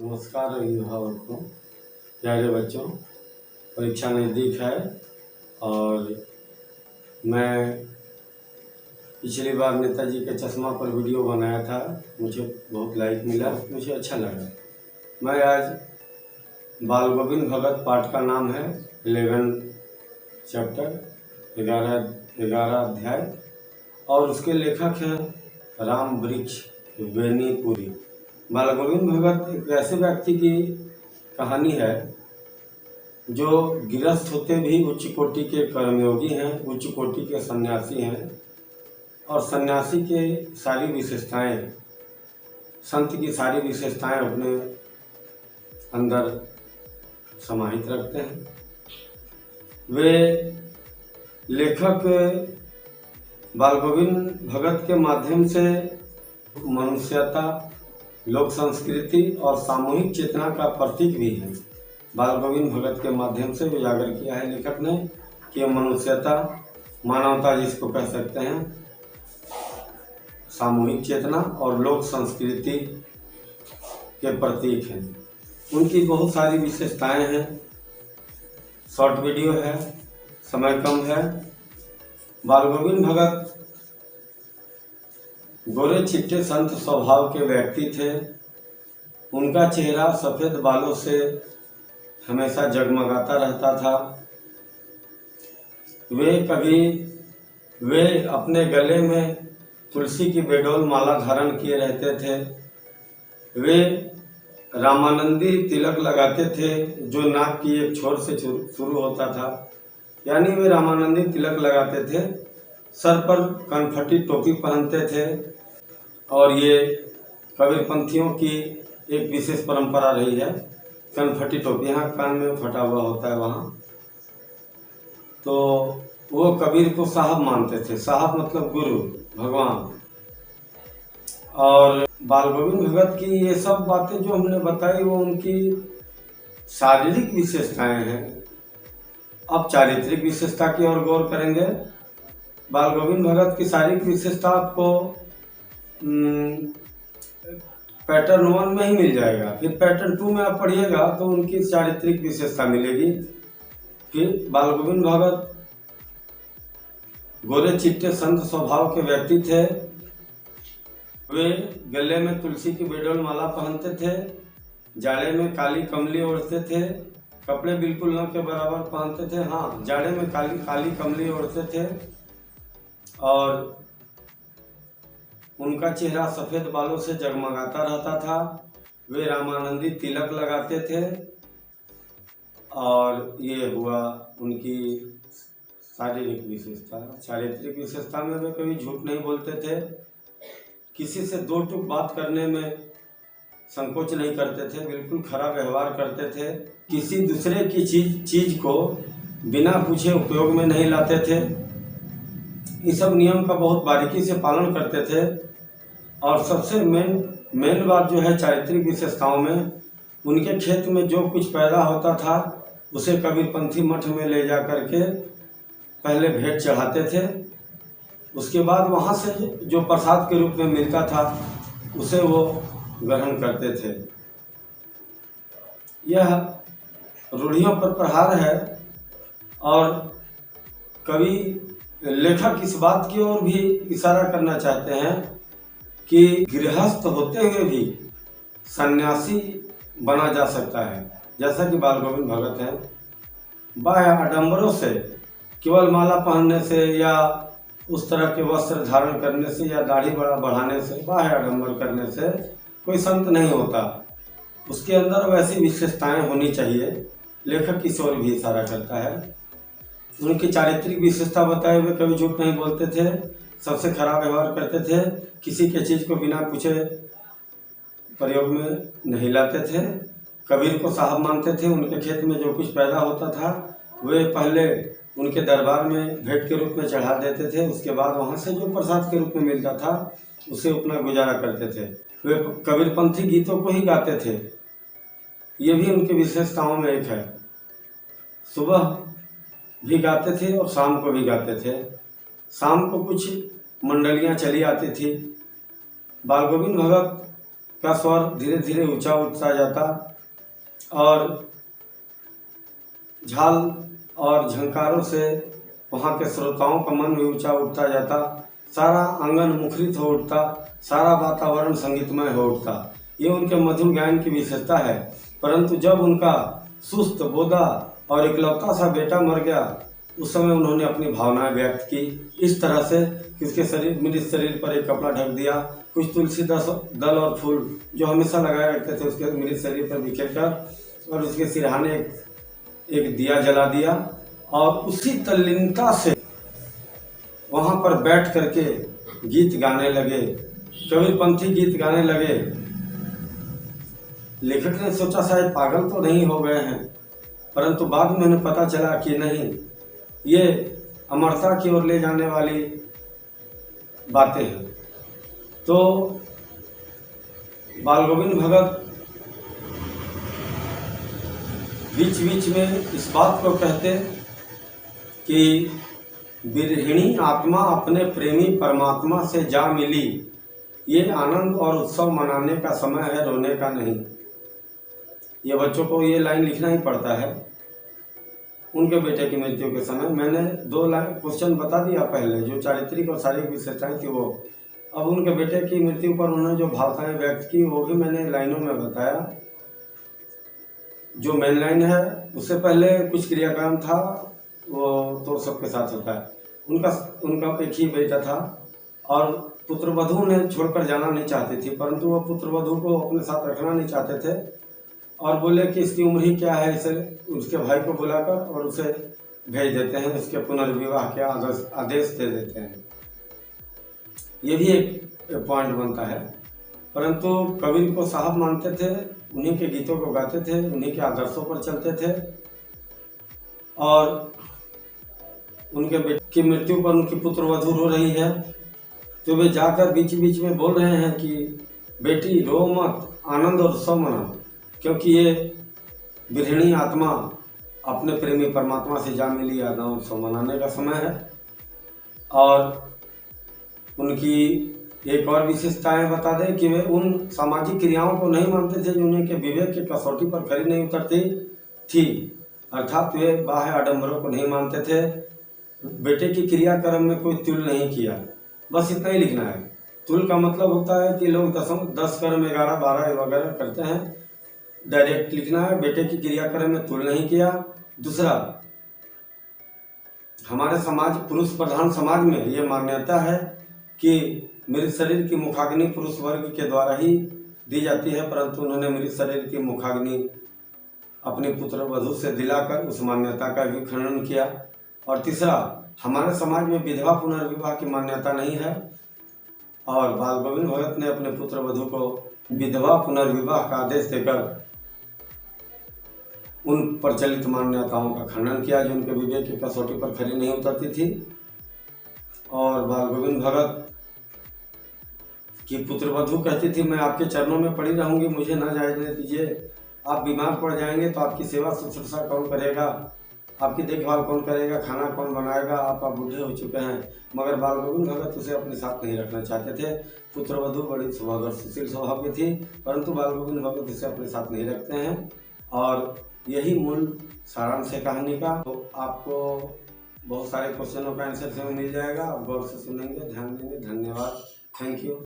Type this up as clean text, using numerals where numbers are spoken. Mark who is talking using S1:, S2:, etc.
S1: नमस्कार अभिभावकों, प्यारे बच्चों। परीक्षा नज़दीक है और मैं पिछली बार नेताजी के चश्मा पर वीडियो बनाया था, मुझे बहुत लाइक मिला, मुझे अच्छा लगा। मैं आज बाल गोविंद भगत पाठ का नाम है 11 चैप्टर 11 अध्याय और उसके लेखक हैं राम वृक्ष बेनीपुरी। बाल गोविंद भगत एक ऐसे व्यक्ति की कहानी है जो गिरस्थ होते भी उच्च कोटि के कर्मयोगी हैं, उच्च कोटि के सन्यासी हैं और सन्यासी के सारी विशेषताएं, संत की सारी विशेषताएं अपने अंदर समाहित रखते हैं। वे लेखक बाल गोविंद भगत के माध्यम से मनुष्यता, लोक संस्कृति और सामूहिक चेतना का प्रतीक भी है। बाल गोविंद भगत के माध्यम से उजागर किया है लेखक ने कि मनुष्यता, मानवता जिसको कह सकते हैं, सामूहिक चेतना और लोक संस्कृति के प्रतीक हैं। उनकी बहुत सारी विशेषताएं हैं। शॉर्ट वीडियो है, समय कम है। बाल गोविंद भगत गोरे चिट्टे संत स्वभाव के व्यक्ति थे। उनका चेहरा सफ़ेद बालों से हमेशा जगमगाता रहता था। वे अपने गले में तुलसी की बेडोल माला धारण किए रहते थे। वे रामानंदी तिलक लगाते थे जो नाक की एक छोर से शुरू होता था, यानी वे रामानंदी तिलक लगाते थे। सर पर कनफटी टोपी पहनते थे और ये कबीरपंथियों की एक विशेष परंपरा रही है। कनफटी टोपी, यहाँ कान में फटा हुआ होता है वहाँ, तो वो कबीर को साहब मानते थे। साहब मतलब गुरु, भगवान। और बाल गोविंद भगत की ये सब बातें जो हमने बताई वो उनकी शारीरिक विशेषताएं हैं। अब चारित्रिक विशेषता की ओर गौर करेंगे। बाल गोविंद भगत की शारीरिक विशेषता आपको पैटर्न 1 में ही मिल जाएगा, फिर पैटर्न 2 में आप पढ़िएगा तो उनकी चारित्रिक विशेषता मिलेगी। फिर बाल गोविंद भगत गोरे चिट्टे संत स्वभाव के व्यक्ति थे। वे गले में तुलसी की बेडोल माला पहनते थे, जाड़े में काली कमली ओढ़ते थे, कपड़े बिल्कुल न के बराबर पहनते थे। हाँ, जाड़े में काली कमली ओढ़ते थे और उनका चेहरा सफ़ेद बालों से जगमगाता रहता था। वे रामानंदी तिलक लगाते थे और ये हुआ उनकी शारीरिक विशेषता। चारित्रिक विशेषता में वे कभी झूठ नहीं बोलते थे, किसी से दो टूक बात करने में संकोच नहीं करते थे, बिल्कुल खरा व्यवहार करते थे। किसी दूसरे की चीज को बिना पूछे उपयोग में नहीं लाते थे। इस सब नियम का बहुत बारीकी से पालन करते थे। और सबसे मेन बात जो है चारित्रिक विशेषताओं में, उनके खेत में जो कुछ पैदा होता था उसे कबीरपंथी मठ में ले जा करके पहले भेंट चढ़ाते थे। उसके बाद वहाँ से जो प्रसाद के रूप में मिलता था उसे वो ग्रहण करते थे। यह रूढ़ियों पर प्रहार है और कवि लेखक इस बात की ओर भी इशारा करना चाहते हैं कि गृहस्थ होते हुए भी सन्यासी बना जा सकता है, जैसा कि बाल गोविंद भगत हैं। बाह्य आडंबरों से, केवल माला पहनने से या उस तरह के वस्त्र धारण करने से या दाढ़ी बढ़ाने से, बाह्य आडंबर करने से कोई संत नहीं होता। उसके अंदर वैसी विशेषताएं होनी चाहिए। लेखक इस ओर भी इशारा करता है। उनकी चारित्रिक विशेषता बताए हुए कभी झूठ नहीं बोलते थे, सबसे खराब व्यवहार करते थे, किसी के चीज़ को बिना पूछे प्रयोग में नहीं लाते थे, कबीर को साहब मानते थे। उनके खेत में जो कुछ पैदा होता था वे पहले उनके दरबार में भेंट के रूप में चढ़ा देते थे। उसके बाद वहाँ से जो प्रसाद के रूप में मिलता था उसे अपना गुजारा करते थे। वे कबीरपंथी गीतों को ही गाते थे, ये भी उनकी विशेषताओं में एक है। सुबह भी गाते थे और शाम को भी गाते थे। शाम को कुछ मंडलियाँ चली आती थी। बाल गोविंद भगत का स्वर धीरे धीरे ऊंचा उठता जाता और झाल और झंकारों से वहाँ के श्रोताओं का मन भी ऊंचा उठता जाता। सारा आंगन मुखरित हो उठता, सारा वातावरण संगीतमय हो उठता। ये उनके मधुर गायन की विशेषता है। परंतु जब उनका सुस्त, बोदा और इकलौता सा बेटा मर गया, उस समय उन्होंने अपनी भावनाएं व्यक्त की इस तरह से कि उसके मृत शरीर पर एक कपड़ा ढक दिया, कुछ तुलसी दल और फूल जो हमेशा लगाए रखते थे उसके मृत शरीर पर बिखेर कर, और उसके सिरहाने एक दिया जला दिया और उसी तल्लीनता से वहां पर बैठ करके गीत गाने लगे, कबीरपंथी गीत गाने लगे। लेखक ने सोचा शायद पागल तो नहीं हो गए हैं, परंतु बाद में उन्हें पता चला कि नहीं, ये अमरता की ओर ले जाने वाली बातें हैं। तो बाल गोविंद भगत बीच बीच में इस बात को कहते कि विरहिणी आत्मा अपने प्रेमी परमात्मा से जा मिली, ये आनंद और उत्सव मनाने का समय है, रोने का नहीं। ये बच्चों को ये लाइन लिखना ही पड़ता है। उनके बेटे की मृत्यु के समय मैंने 2 लाइन क्वेश्चन बता दिया पहले, जो चारित्रिक और शारीरिक विशेषताएं थी वो। अब उनके बेटे की मृत्यु पर उन्होंने जो भावनाएं व्यक्त की वो भी मैंने लाइनों में बताया। जो मेन लाइन है उससे पहले कुछ क्रियाक्रम था, वो तो सबके साथ होता है। उनका एक ही बेटा था और पुत्रवधू ने छोड़कर जाना नहीं चाहती थी, परंतु वो पुत्रवधू को अपने साथ रखना नहीं चाहते थे और बोले कि इसकी उम्र ही क्या है, इसे उसके भाई को बुलाकर और उसे भेज देते हैं, उसके पुनर्विवाह के आदेश दे देते हैं। ये भी एक पॉइंट बनता है। परंतु कबीर को साहब मानते थे, उन्हीं के गीतों को गाते थे, उन्हीं के आदर्शों पर चलते थे और उनके बेटे की मृत्यु पर उनकी पुत्रवधू रो रही है तो वे जाकर बीच बीच में बोल रहे हैं कि बेटी रो मत, आनंद और उत्सव मनाओ, क्योंकि ये विरहिणी आत्मा अपने प्रेमी परमात्मा से जा मिली, आनंद उत्सव मनाने का समय है। और उनकी एक और विशेषताएं बता दें कि वे उन सामाजिक क्रियाओं को नहीं मानते थे जो उन्हें के विवेक की कसौटी पर खरी नहीं उतरती थी, अर्थात वे बाह्य आडंबरों को नहीं मानते थे। बेटे की क्रियाक्रम में कोई तुल नहीं किया, बस इतना ही लिखना है। तुल का मतलब होता है कि लोग 10 कर्म 11 12 वगैरह करते हैं, डायरेक्ट लिखना है। बेटे की क्रियाक्रम में तुल नहीं किया। दूसरा, हमारे समाज, पुरुष प्रधान समाज में ये मान्यता है कि मृत शरीर की मुखाग्नि पुरुष वर्ग के द्वारा ही दी जाती है, परंतु उन्होंने मृत शरीर की मुखाग्नि अपनी पुत्र वधू से दिलाकर उस मान्यता का भी खंडन किया। और तीसरा, हमारे समाज में विधवा पुनर्विवाह की मान्यता नहीं है और बाल गोविंद भगत ने अपने पुत्र वधू को विधवा पुनर्विवाह का आदेश देकर उन प्रचलित मान्यताओं का खंडन किया जो उनके विवेक की कसौटी पर खरी नहीं उतरती थी। और बाल गोविंद भगत की पुत्रवधू कहती थी, मैं आपके चरणों में पड़ी रहूंगी, मुझे ना जाने दीजिए, आप बीमार पड़ जाएंगे तो आपकी सेवा शुश्रूषा कौन करेगा, आपकी देखभाल कौन करेगा, खाना कौन बनाएगा, आप बूढ़े हो चुके हैं। मगर बाल गोविंद भगत उसे अपने साथ नहीं रखना चाहते थे। पुत्रवधू बड़ी सुशील स्वभाव की थी, परंतु बाल गोविंद भगत उसे अपने साथ नहीं रखते हैं। और यही मूल सारांश है कहानी का। तो आपको बहुत सारे क्वेश्चनों का आंसर मिल जाएगा, आप गौर से सुनेंगे, ध्यान देंगे। धन्यवाद, थैंक यू।